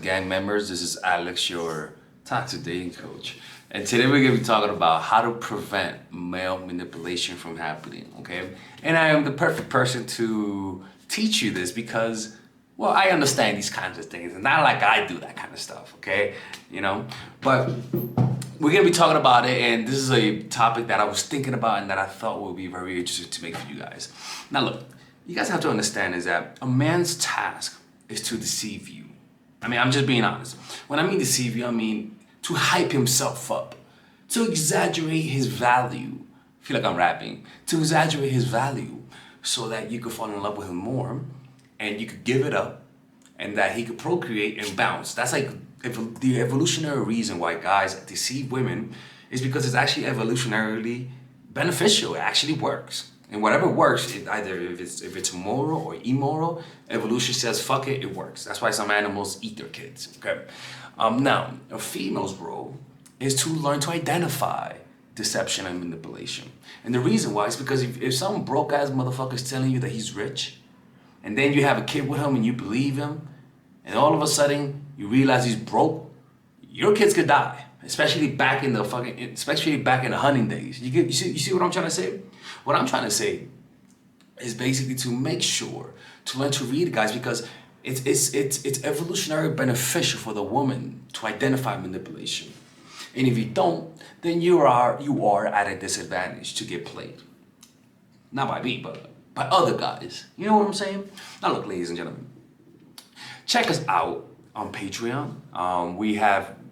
gang members. This is Alex, your toxic dating coach. And today we're going to be talking about how to prevent male manipulation from happening, okay? And I am the perfect person to teach you this because, well, I understand these kinds of things. And not like I do that kind of stuff, okay? You know? But we're going to be talking about it, and this is a topic that I was thinking about and that I thought would be very interesting to make for you guys. Now, look, you guys have to understand is that a man's task is to deceive you. I mean, I'm just being honest. When I mean deceive you, I mean to hype himself up, to exaggerate his value. I feel like I'm rapping. To exaggerate his value so that you could fall in love with him more and you could give it up and that he could procreate and bounce. That's like the evolutionary reason why guys deceive women is because it's actually evolutionarily beneficial. It actually works. And whatever works, either if it's moral or immoral, evolution says fuck it, it works. That's why some animals eat their kids. Okay. Now, a female's role is to learn to identify deception and manipulation. And the reason why is because if some broke ass motherfucker is telling you that he's rich, and then you have a kid with him and you believe him, and all of a sudden you realize he's broke, your kids could die. Especially back in the hunting days. You see what I'm trying to say? What I'm trying to say is basically to make sure to learn to read guys because it's evolutionary beneficial for the woman to identify manipulation. And if you don't, then you are at a disadvantage to get played. Not by me, but by other guys. You know what I'm saying? Now look, ladies and gentlemen, check us out on Patreon.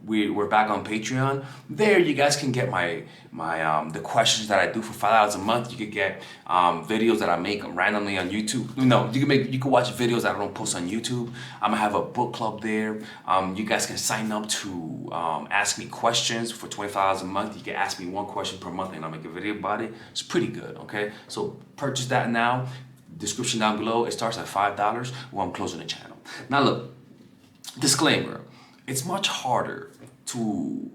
We're back on Patreon. There you guys can get my the questions that I do for $5 a month. You could get videos that I make randomly on YouTube. No, you can watch videos that I don't post on YouTube. I'm gonna have a book club there. You guys can sign up to ask me questions for $25 a month. You can ask me one question per month and I'll make a video about it. It's pretty good, okay? So purchase that now. Description down below. It starts at $5 while I'm closing the channel. Now look, disclaimer. It's much harder to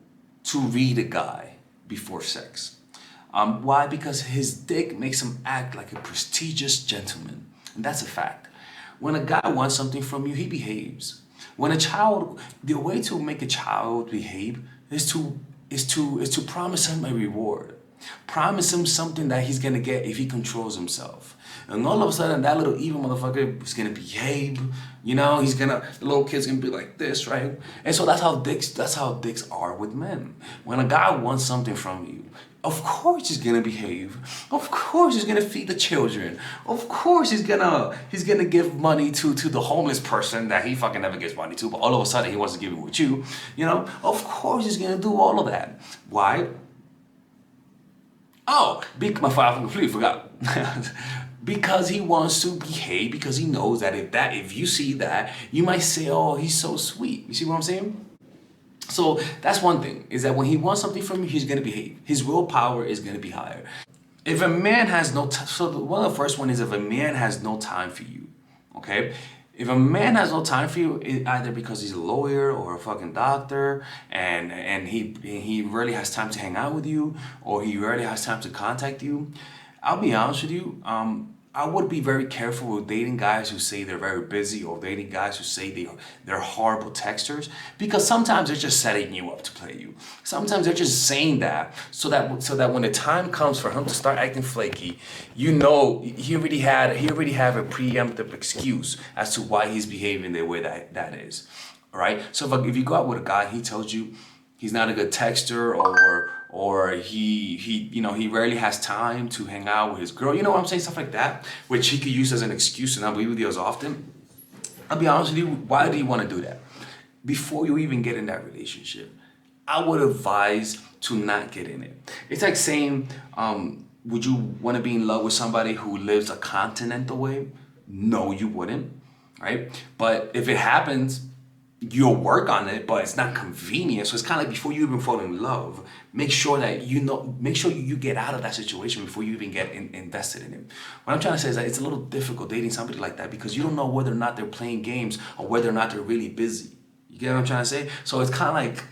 read a guy before sex. Why? Because his dick makes him act like a prestigious gentleman. And that's a fact. When a guy wants something from you, he behaves. The way to make a child behave is to promise him a reward. Promise him something that he's gonna get if he controls himself. And all of a sudden, that little evil motherfucker is gonna behave. You know, the little kid's gonna be like this, right? And so that's how dicks are with men. When a guy wants something from you, of course he's gonna behave. Of course he's gonna feed the children. Of course he's gonna give money to the homeless person that he fucking never gives money to, but all of a sudden he wants to give it with you. You know, of course he's gonna do all of that. Why? Oh, my father completely forgot. Because he wants to behave, because he knows that if you see that, you might say, oh, he's so sweet. You see what I'm saying? So that's one thing, is that when he wants something from you, he's gonna behave. His willpower is gonna be higher. If a man has no time, so one of the first one is if a man has no time for you, okay? If a man has no time for you, either because he's a lawyer or a fucking doctor, and he rarely has time to hang out with you, or he rarely has time to contact you, I'll be honest with you, I would be very careful with dating guys who say they're very busy or dating guys who say they're horrible texters, because sometimes they're just setting you up to play you. Sometimes they're just saying that so that when the time comes for him to start acting flaky, you know he already have a preemptive excuse as to why he's behaving the way that is. All right? So if you go out with a guy, he tells you he's not a good texter, or he rarely has time to hang out with his girl. You know what I'm saying? Stuff like that, which he could use as an excuse to not be with you as often. I'll be honest with you, why do you want to do that? Before you even get in that relationship, I would advise to not get in it. It's like saying, would you want to be in love with somebody who lives a continent away? No, you wouldn't, right? But if it happens, you'll work on it, but it's not convenient. So it's kind of like before you even fall in love, make sure you get out of that situation before you even get invested in it. What I'm trying to say is that it's a little difficult dating somebody like that because you don't know whether or not they're playing games or whether or not they're really busy. You get what I'm trying to say? So it's kind of like,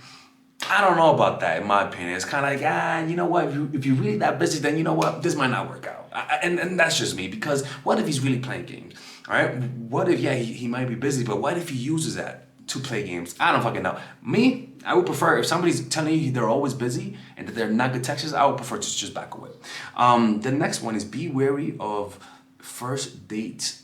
I don't know about that in my opinion. It's kind of like, you know what, if you're really that busy, then you know what, this might not work out. And that's just me, because what if he's really playing games? All right? What if, he might be busy, but what if he uses that to play games. I don't fucking know. Me, I would prefer if somebody's telling you they're always busy and that they're not good texters, I would prefer to just back away. The next one is be wary of first dates.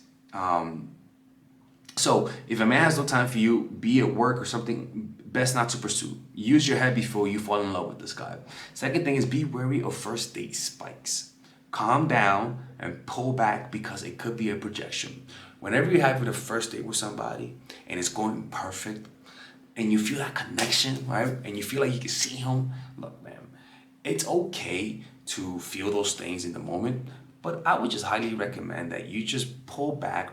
So if a man has no time for you, be at work or something, best not to pursue. Use your head before you fall in love with this guy. Second thing is be wary of first date spikes. Calm down and pull back because it could be a projection. Whenever you have a first date with somebody and it's going perfect and you feel that connection, right? And you feel like you can see him, look, man, it's okay to feel those things in the moment, but I would just highly recommend that you just pull back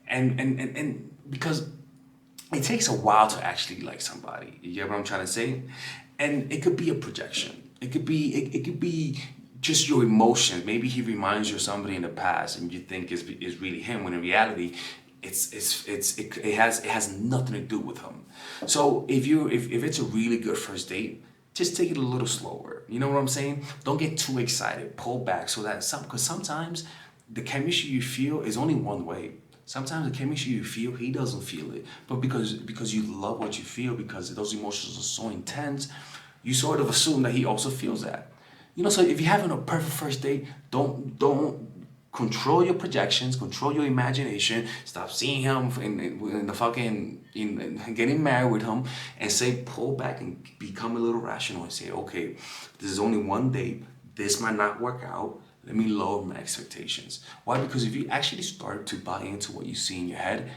and because it takes a while to actually like somebody. You get what I'm trying to say? And it could be a projection. It could be just your emotions. Maybe he reminds you of somebody in the past and you think is really him, when in reality it has nothing to do with him. So if it's a really good first date, just take it a little slower. You know what I'm saying? Don't get too excited. Pull back so that because sometimes the chemistry you feel is only one way. Sometimes the chemistry you feel, he doesn't feel it. But because you love what you feel, because those emotions are so intense, you sort of assume that he also feels that. You know, so if you're having a perfect first date, don't control your projections, control your imagination, stop seeing him in the fucking in getting married with him, and say pull back and become a little rational and say, okay, this is only one date, this might not work out. Let me lower my expectations. Why? Because if you actually start to buy into what you see in your head,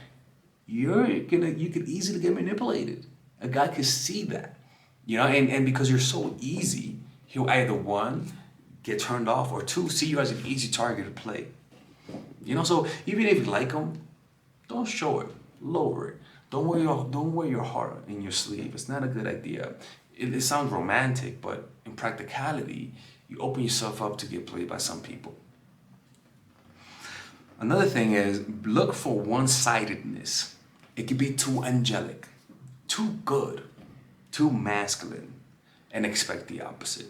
you could easily get manipulated. A guy could see that, you know, and because you're so easy, he'll either one get turned off or two see you as an easy target to play. You know, so even if you like him, don't show it, lower it. Don't wear your heart in your sleeve. It's not a good idea. It sounds romantic, but in practicality, you open yourself up to get played by some people. Another thing is look for one-sidedness. It can be too angelic, too good, too masculine, and expect the opposite.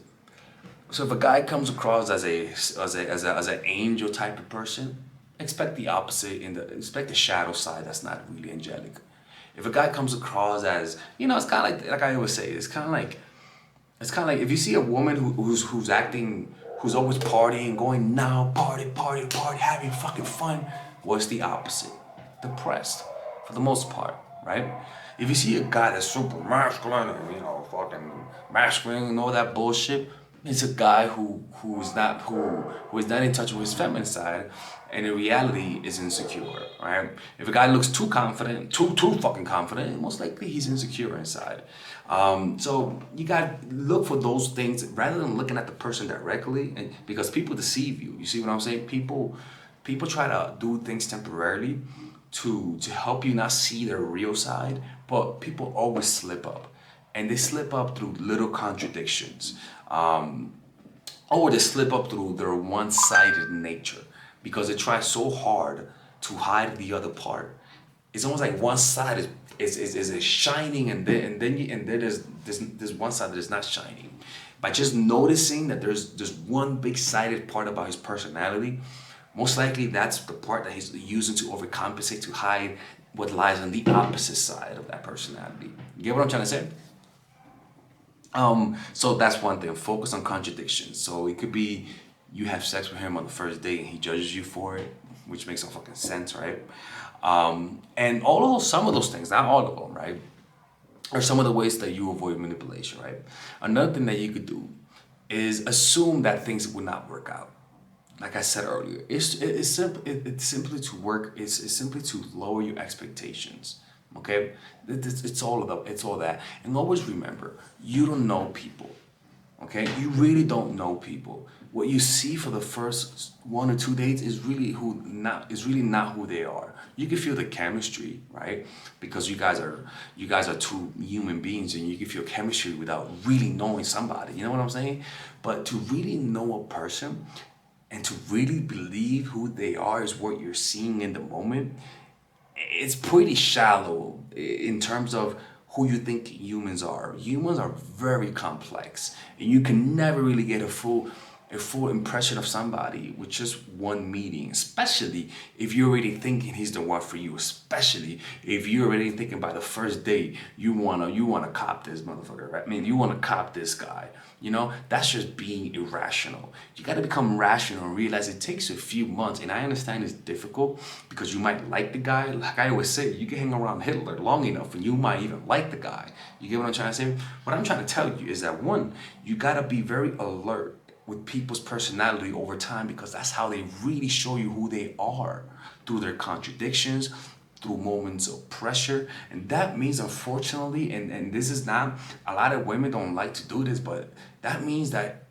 So if a guy comes across as an angel type of person, expect the opposite. Expect the shadow side that's not really angelic. If a guy comes across as, you know, it's kind of like I always say, it's kind of like if you see a woman who's acting, who's always partying, going now, party, having fucking fun, what's the opposite? Depressed, for the most part, right? If you see a guy that's super masculine and, you know, fucking masculine and all that bullshit, it's a guy who is not in touch with his feminine side, and in reality is insecure, right? If a guy looks too confident, too fucking confident, most likely he's insecure inside. So you gotta look for those things rather than looking at the person directly, and because people deceive you. You see what I'm saying? People try to do things temporarily to help you not see their real side, but people always slip up, and they slip up through little contradictions. Or they slip up through their one-sided nature because they try so hard to hide the other part. It's almost like one side is shining, and then there's this one side that is not shining. By just noticing that there's one big sided part about his personality, most likely that's the part that he's using to overcompensate, to hide what lies on the opposite side of that personality. You get what I'm trying to say? So that's one thing. Focus on contradictions. So it could be you have sex with him on the first date and he judges you for it, which makes no fucking sense, right? And some of those things, not all of them, right, are some of the ways that you avoid manipulation, right? Another thing that you could do is assume that things will not work out. Like I said earlier, it's simply to lower your expectations. Okay, it's all that, and always remember, you don't know people. Okay, you really don't know people. What you see for the first 1 or 2 dates is really not who they are. You can feel the chemistry, right? Because you guys are two human beings, and you can feel chemistry without really knowing somebody. You know what I'm saying? But to really know a person and to really believe who they are is what you're seeing in the moment. It's pretty shallow in terms of who you think humans are. Humans are very complex, and you can never really get a full a full impression of somebody with just one meeting, especially if you're already thinking he's the one for you, especially if you're already thinking by the first day you wanna cop this motherfucker, right? I mean, you wanna cop this guy. That's just being irrational. You gotta become rational and realize it takes a few months. And I understand it's difficult because you might like the guy. Like I always say, you can hang around Hitler long enough and you might even like the guy. You get what I'm trying to say? What I'm trying to tell you is that one, you gotta be very alert with people's personality over time, because that's how they really show you who they are, through their contradictions, through moments of pressure. And that means, unfortunately, and this is not, a lot of women don't like to do this, but that means that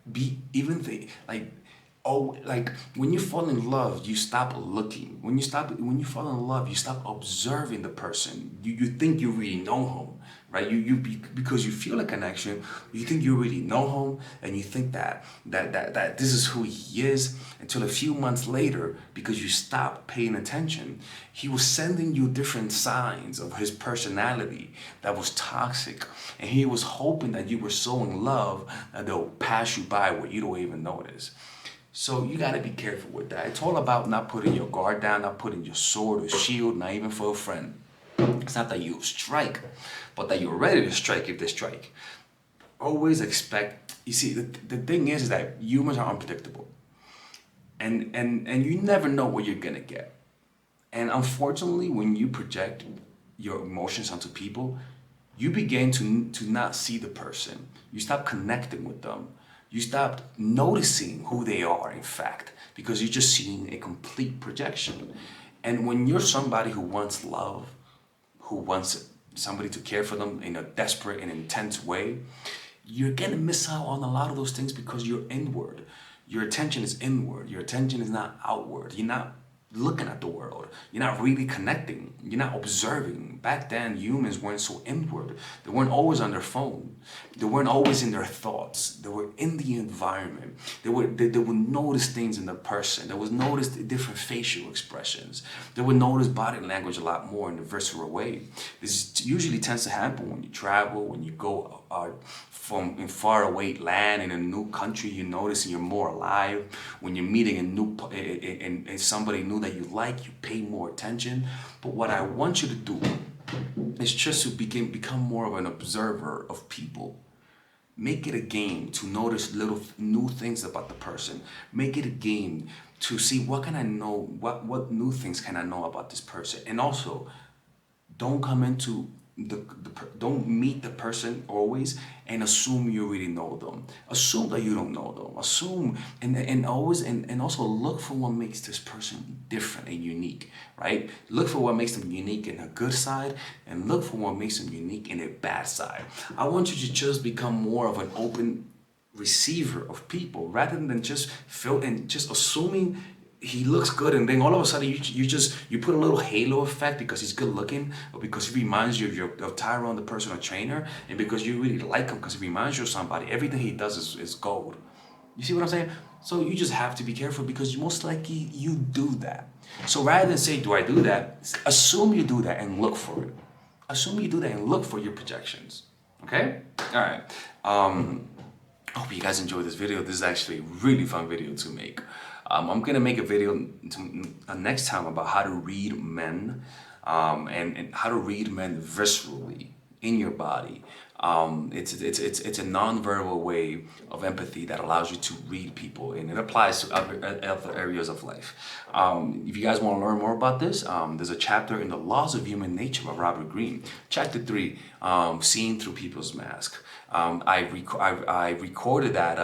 like when you fall in love, you stop looking. When you fall in love, you stop observing the person. You think you really know him, right? Because you feel a connection, you think you really know him, and you think that this is who he is, until a few months later, because you stop paying attention, he was sending you different signs of his personality that was toxic, and he was hoping that you were so in love that they'll pass you by where you don't even notice. So you got to be careful with that. It's all about not putting your guard down, not putting your sword or shield, not even for a friend. It's not that you strike, but that you're ready to strike if they strike. Always expect, you see, the thing is that humans are unpredictable. And you never know what you're going to get. And unfortunately, when you project your emotions onto people, you begin to not see the person. You stop connecting with them. You stop noticing who they are, in fact, because you're just seeing a complete projection. And when you're somebody who wants love, who wants somebody to care for them in a desperate and intense way, you're gonna miss out on a lot of those things because you're inward. Your attention is inward. Your attention is not outward. You're not looking at the world. You're not really connecting. You're not observing. Back then, humans weren't so inward. They weren't always on their phone. They weren't always in their thoughts. They were in the environment. They would notice things in the person. They would notice the different facial expressions. They would notice body language a lot more in a visceral way. This usually tends to happen when you travel, when you go from in far away land in a new country. You notice you're more alive. When you're meeting a new and somebody new that you like, you pay more attention. But what I want you to do is just to become more of an observer of people. Make it a game to notice little new things about the person. Make it a game to see what can I know, what new things can I know about this person. And also, don't come into don't meet the person always and assume you already know them. Assume that you don't know them. Assume and always and also look for what makes this person different and unique, right? Look for what makes them unique in a good side, and look for what makes them unique in a bad side. I want you to just become more of an open receiver of people, rather than just just assuming he looks good, and then all of a sudden you put a little halo effect because he's good looking, or because he reminds you of Tyrone, the personal trainer, and because you really like him because he reminds you of somebody. Everything he does is gold. You see what I'm saying? So you just have to be careful, because most likely you do that. So rather than say, do I do that? Assume you do that and look for it. Assume you do that and look for your projections. Okay? All right. I hope you guys enjoyed this video. This is actually a really fun video to make. I'm gonna make a video next time about how to read men, and how to read men viscerally in your body. It's a non-verbal way of empathy that allows you to read people, and it applies to other areas of life. If you guys want to learn more about this, there's a chapter in The Laws of Human Nature by Robert Greene, chapter 3, Seeing Through People's Mask. I recorded that.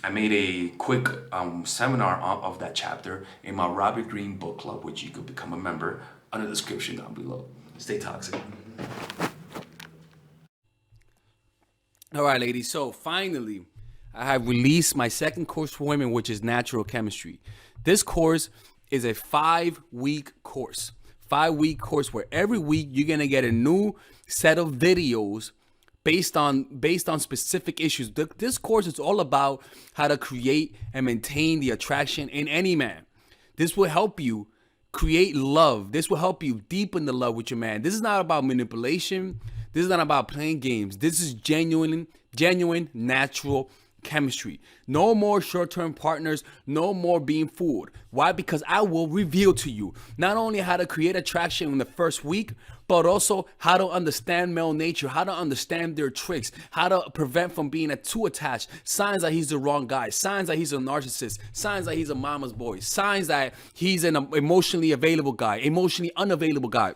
I made a quick seminar of that chapter in my Robert Greene book club, which you could become a member under the description down below. Stay toxic. All right, ladies. So finally, I have released my second course for women, which is natural chemistry. This course is a 5-week course. 5-week course where every week you're gonna get a new set of videos based on specific issues. This course is all about how to create and maintain the attraction in any man. This will help you create love. This will help you deepen the love with your man. This is not about manipulation. This is not about playing games. This is genuine, natural chemistry. No more short-term partners, no more being fooled. Why? Because I will reveal to you not only how to create attraction in the first week, but also how to understand male nature, how to understand their tricks, how to prevent from being too attached, signs that he's the wrong guy, signs that he's a narcissist, signs that he's a mama's boy, signs that he's an emotionally available guy, emotionally unavailable guy.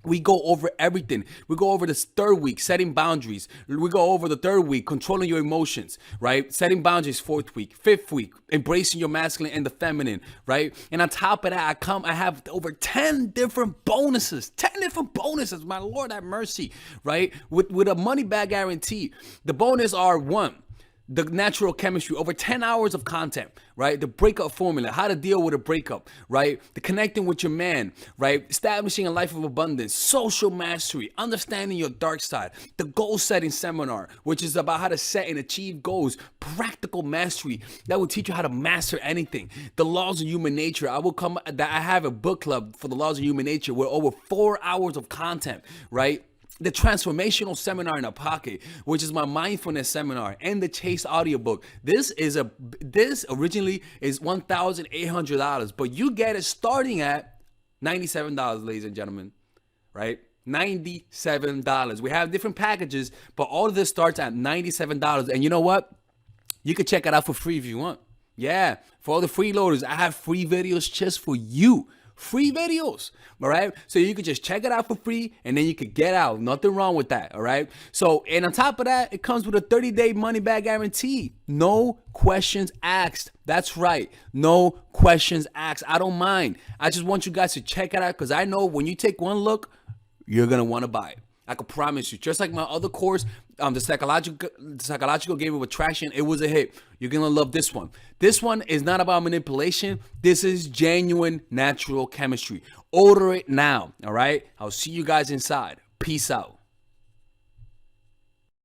We go over everything. We go over this third week, setting boundaries. We go over the third week, controlling your emotions, right? Setting boundaries, fourth week, fifth week, embracing your masculine and the feminine, right? And on top of that, I have over 10 different bonuses, 10 different bonuses. My Lord have mercy, right? With a money back guarantee. The bonus are one, the natural chemistry, over 10 hours of content, right? The breakup formula, how to deal with a breakup, right? The connecting with your man, right? Establishing a life of abundance, social mastery, understanding your dark side, the goal setting seminar, which is about how to set and achieve goals, practical mastery that will teach you how to master anything. The laws of human nature. I have a book club for the laws of human nature with over 4 hours of content, right? The transformational seminar in a pocket, which is my mindfulness seminar, and the Chase audiobook. This originally is $1,800, but you get it starting at $97, ladies and gentlemen, right? $97. We have different packages, but all of this starts at $97. And you know what? You can check it out for free if you want. Yeah, for all the freeloaders, I have free videos just for you. Free videos, all right? So you can just check it out for free and then you could get out. Nothing wrong with that, all right? So, and on top of that, it comes with a 30-day money-back guarantee. No questions asked. That's right. No questions asked. I don't mind. I just want you guys to check it out because I know when you take one look, you're going to want to buy it. I can promise you. Just like my other course, the psychological game of attraction, it was a hit. You're going to love this one. This one is not about manipulation. This is genuine natural chemistry. Order it now, all right? I'll see you guys inside. Peace out.